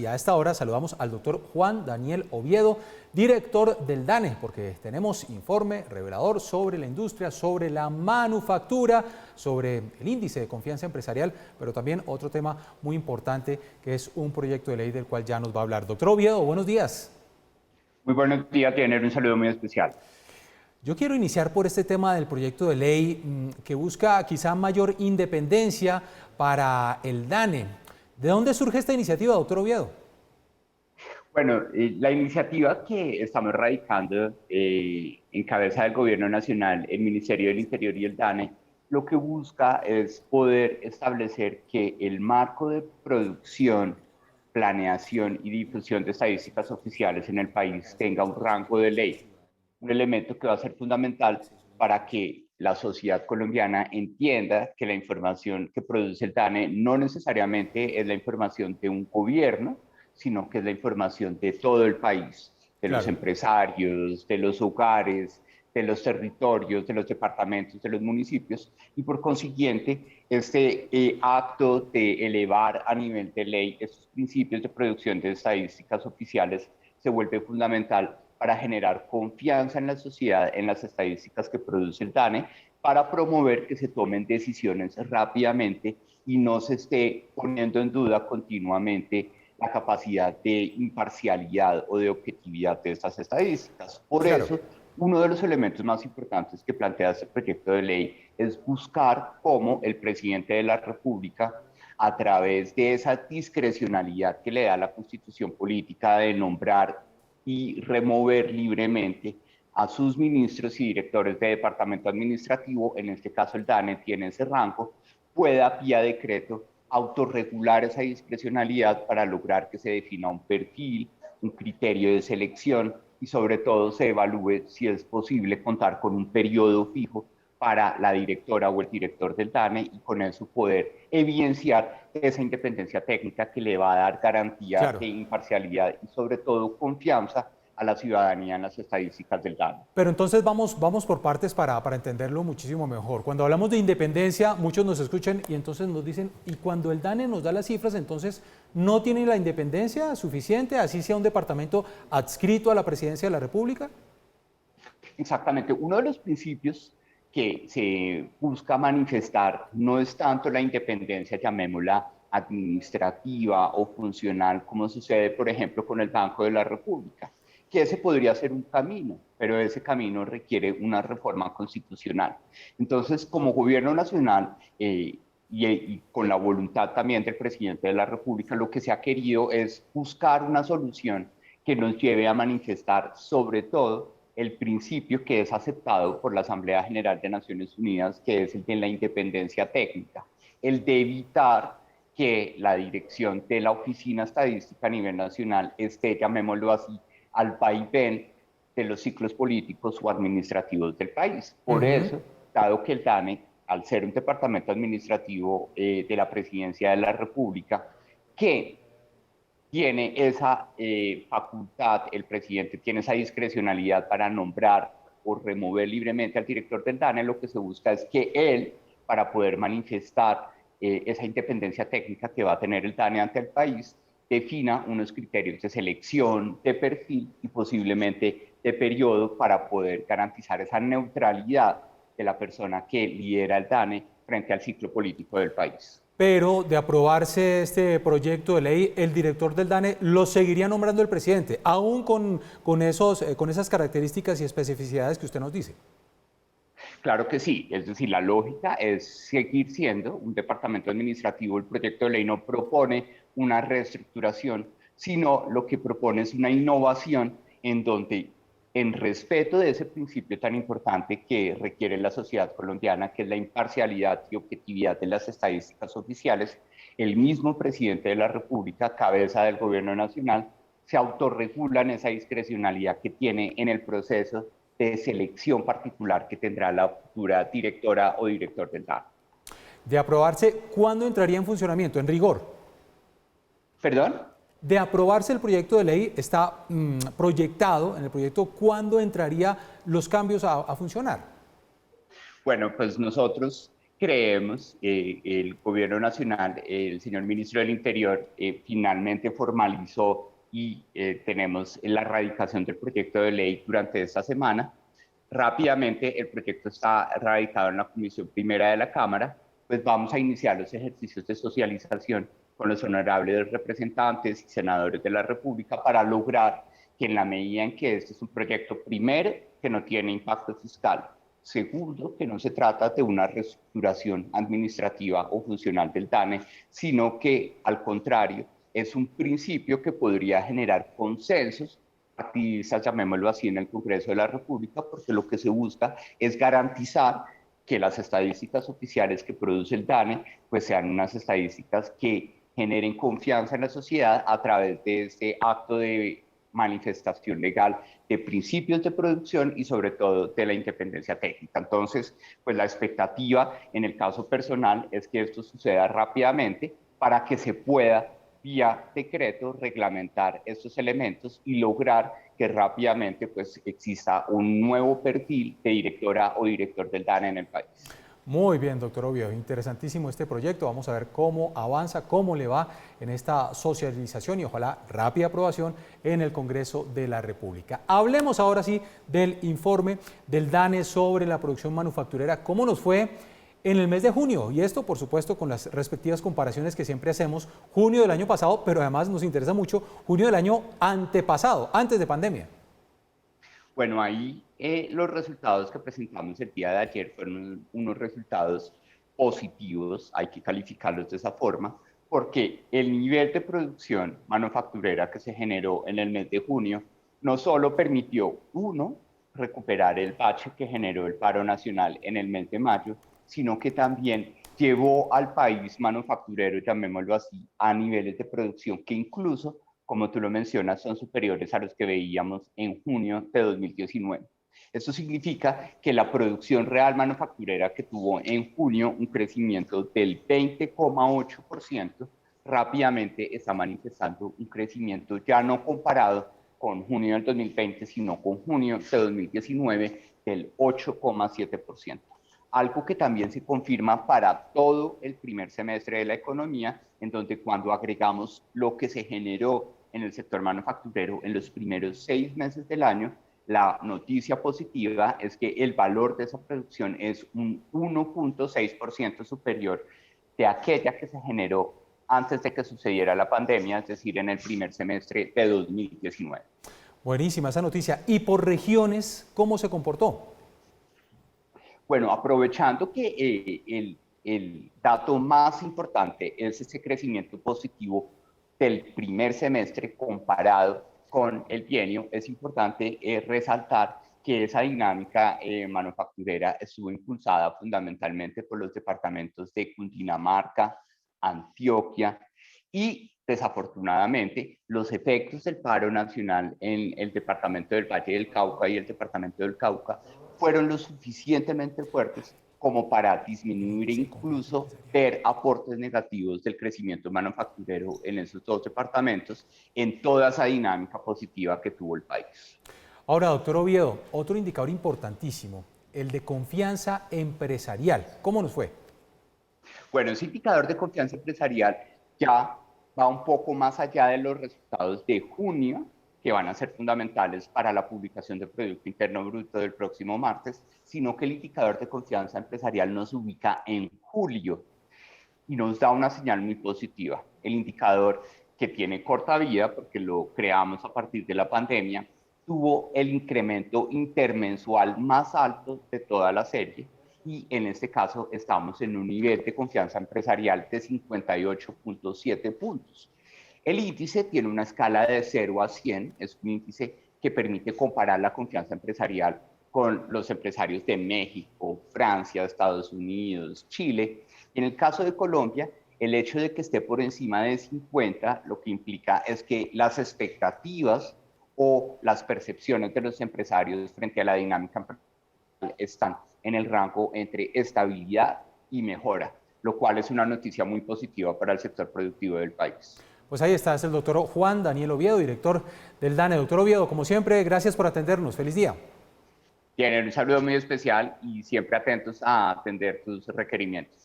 y a esta hora saludamos al doctor Juan Daniel Oviedo, director del DANE, porque tenemos informe revelador sobre la industria, sobre la manufactura, sobre el índice de confianza empresarial, pero también otro tema muy importante que es un proyecto de ley del cual ya nos va a hablar. Doctor Oviedo, buenos días. Muy buenos días, tener un saludo muy especial. Yo quiero iniciar por este tema del proyecto de ley que busca quizá mayor independencia para el DANE. ¿De dónde surge esta iniciativa, doctor Oviedo? Bueno, la iniciativa que estamos radicando en cabeza del Gobierno Nacional, el Ministerio del Interior y el DANE, lo que busca es poder establecer que el marco de producción, planeación y difusión de estadísticas oficiales en el país tenga un rango de ley, un elemento que va a ser fundamental para que la sociedad colombiana entienda que la información que produce el DANE no necesariamente es la información de un gobierno, sino que es la información de todo el país, de los Claro. empresarios, de los hogares, de los territorios, de los departamentos, de los municipios, y por consiguiente, este acto de elevar a nivel de ley estos principios de producción de estadísticas oficiales se vuelve fundamental para generar confianza en la sociedad, en las estadísticas que produce el DANE, para promover que se tomen decisiones rápidamente y no se esté poniendo en duda continuamente la capacidad de imparcialidad o de objetividad de estas estadísticas. Por Claro. eso, uno de los elementos más importantes que plantea este proyecto de ley es buscar cómo el presidente de la República, a través de esa discrecionalidad que le da la Constitución política de nombrar y remover libremente a sus ministros y directores de departamento administrativo, en este caso el DANE tiene ese rango, pueda vía decreto autorregular esa discrecionalidad para lograr que se defina un perfil, un criterio de selección y sobre todo se evalúe si es posible contar con un periodo fijo para la directora o el director del DANE y con eso poder evidenciar esa independencia técnica que le va a dar garantía Claro. de imparcialidad y sobre todo confianza a la ciudadanía en las estadísticas del DANE. Pero entonces vamos por partes para entenderlo muchísimo mejor. Cuando hablamos de independencia, muchos nos escuchan y entonces nos dicen, y cuando el DANE nos da las cifras, entonces no tiene la independencia suficiente, así sea un departamento adscrito a la presidencia de la República. Exactamente, uno de los principios que se busca manifestar no es tanto la independencia, llamémosla administrativa o funcional, como sucede, por ejemplo, con el Banco de la República, que ese podría ser un camino, pero ese camino requiere una reforma constitucional. Entonces, como gobierno nacional y con la voluntad también del presidente de la República, lo que se ha querido es buscar una solución que nos lleve a manifestar sobre todo el principio que es aceptado por la Asamblea General de Naciones Unidas, que es el de la independencia técnica, el de evitar que la dirección de la Oficina Estadística a nivel nacional esté, llamémoslo así, al vaivén de los ciclos políticos o administrativos del país. Por eso, dado que el DANE, al ser un departamento administrativo de la Presidencia de la República, que tiene esa facultad, el presidente tiene esa discrecionalidad para nombrar o remover libremente al director del DANE, lo que se busca es que él, para poder manifestar esa independencia técnica que va a tener el DANE ante el país, defina unos criterios de selección, de perfil y posiblemente de periodo para poder garantizar esa neutralidad de la persona que lidera el DANE frente al ciclo político del país. Pero de aprobarse este proyecto de ley, el director del DANE lo seguiría nombrando el presidente, aún con esas características y especificidades que usted nos dice. Claro que sí, es decir, la lógica es seguir siendo un departamento administrativo. El proyecto de ley no propone una reestructuración, sino lo que propone es una innovación en donde, en respeto de ese principio tan importante que requiere la sociedad colombiana, que es la imparcialidad y objetividad de las estadísticas oficiales, el mismo presidente de la República, cabeza del gobierno nacional, se autorregula en esa discrecionalidad que tiene en el proceso de selección particular que tendrá la futura directora o director del DANE. De aprobarse, ¿cuándo entraría en funcionamiento? En rigor. ¿Perdón? De aprobarse el proyecto de ley, está proyectado en el proyecto, ¿cuándo entraría los cambios a funcionar? Bueno, pues nosotros creemos que el gobierno nacional, el señor ministro del Interior, finalmente formalizó y tenemos la radicación del proyecto de ley durante esta semana. Rápidamente el proyecto está radicado en la Comisión Primera de la Cámara, pues vamos a iniciar los ejercicios de socialización con los honorables representantes y senadores de la República para lograr que en la medida en que este es un proyecto, primero, que no tiene impacto fiscal, segundo, que no se trata de una reestructuración administrativa o funcional del DANE, sino que, al contrario, es un principio que podría generar consensos partidistas, llamémoslo así, en el Congreso de la República, porque lo que se busca es garantizar que las estadísticas oficiales que produce el DANE pues sean unas estadísticas que generen confianza en la sociedad a través de este acto de manifestación legal de principios de producción y sobre todo de la independencia técnica. Entonces, pues la expectativa en el caso personal es que esto suceda rápidamente para que se pueda vía decreto reglamentar estos elementos y lograr que rápidamente pues exista un nuevo perfil de directora o director del DANE en el país. Muy bien, doctor Oviedo, interesantísimo este proyecto. Vamos a ver cómo avanza, cómo le va en esta socialización y ojalá rápida aprobación en el Congreso de la República. Hablemos ahora sí del informe del DANE sobre la producción manufacturera. ¿Cómo nos fue en el mes de junio? Y esto, por supuesto, con las respectivas comparaciones que siempre hacemos, junio del año pasado, pero además nos interesa mucho junio del año antepasado, antes de pandemia. Bueno, ahí los resultados que presentamos el día de ayer fueron unos resultados positivos, hay que calificarlos de esa forma, porque el nivel de producción manufacturera que se generó en el mes de junio no solo permitió, uno, recuperar el bache que generó el paro nacional en el mes de mayo, sino que también llevó al país manufacturero, llamémoslo así, a niveles de producción que incluso, como tú lo mencionas, son superiores a los que veíamos en junio de 2019. Esto significa que la producción real manufacturera que tuvo en junio un crecimiento del 20,8%, rápidamente está manifestando un crecimiento ya no comparado con junio del 2020, sino con junio de 2019 del 8,7%. Algo que también se confirma para todo el primer semestre de la economía, en donde cuando agregamos lo que se generó en el sector manufacturero en los primeros 6 meses del año, la noticia positiva es que el valor de esa producción es un 1,6% superior de aquella que se generó antes de que sucediera la pandemia, es decir, en el primer semestre de 2019. Buenísima esa noticia. ¿Y por regiones cómo se comportó? Bueno, aprovechando que el dato más importante es ese crecimiento positivo del primer semestre comparado con el bienio, es importante resaltar que esa dinámica manufacturera estuvo impulsada fundamentalmente por los departamentos de Cundinamarca, Antioquia y desafortunadamente los efectos del paro nacional en el departamento del Valle del Cauca y el departamento del Cauca fueron lo suficientemente fuertes como para disminuir e incluso ver aportes negativos del crecimiento manufacturero en esos dos departamentos en toda esa dinámica positiva que tuvo el país. Ahora, doctor Oviedo, otro indicador importantísimo, el de confianza empresarial. ¿Cómo nos fue? Bueno, ese indicador de confianza empresarial ya va un poco más allá de los resultados de junio, que van a ser fundamentales para la publicación del Producto Interno Bruto del próximo martes, sino que el indicador de confianza empresarial nos ubica en julio y nos da una señal muy positiva. El indicador, que tiene corta vida porque lo creamos a partir de la pandemia, tuvo el incremento intermensual más alto de toda la serie y en este caso estamos en un nivel de confianza empresarial de 58,7 puntos. El índice tiene una escala de 0 a 100, es un índice que permite comparar la confianza empresarial con los empresarios de México, Francia, Estados Unidos, Chile. En el caso de Colombia, el hecho de que esté por encima de 50 lo que implica es que las expectativas o las percepciones de los empresarios frente a la dinámica empresarial están en el rango entre estabilidad y mejora, lo cual es una noticia muy positiva para el sector productivo del país. Pues ahí está, es el doctor Juan Daniel Oviedo, director del DANE. Doctor Oviedo, como siempre, gracias por atendernos. Feliz día. Tienen un saludo muy especial y siempre atentos a atender tus requerimientos.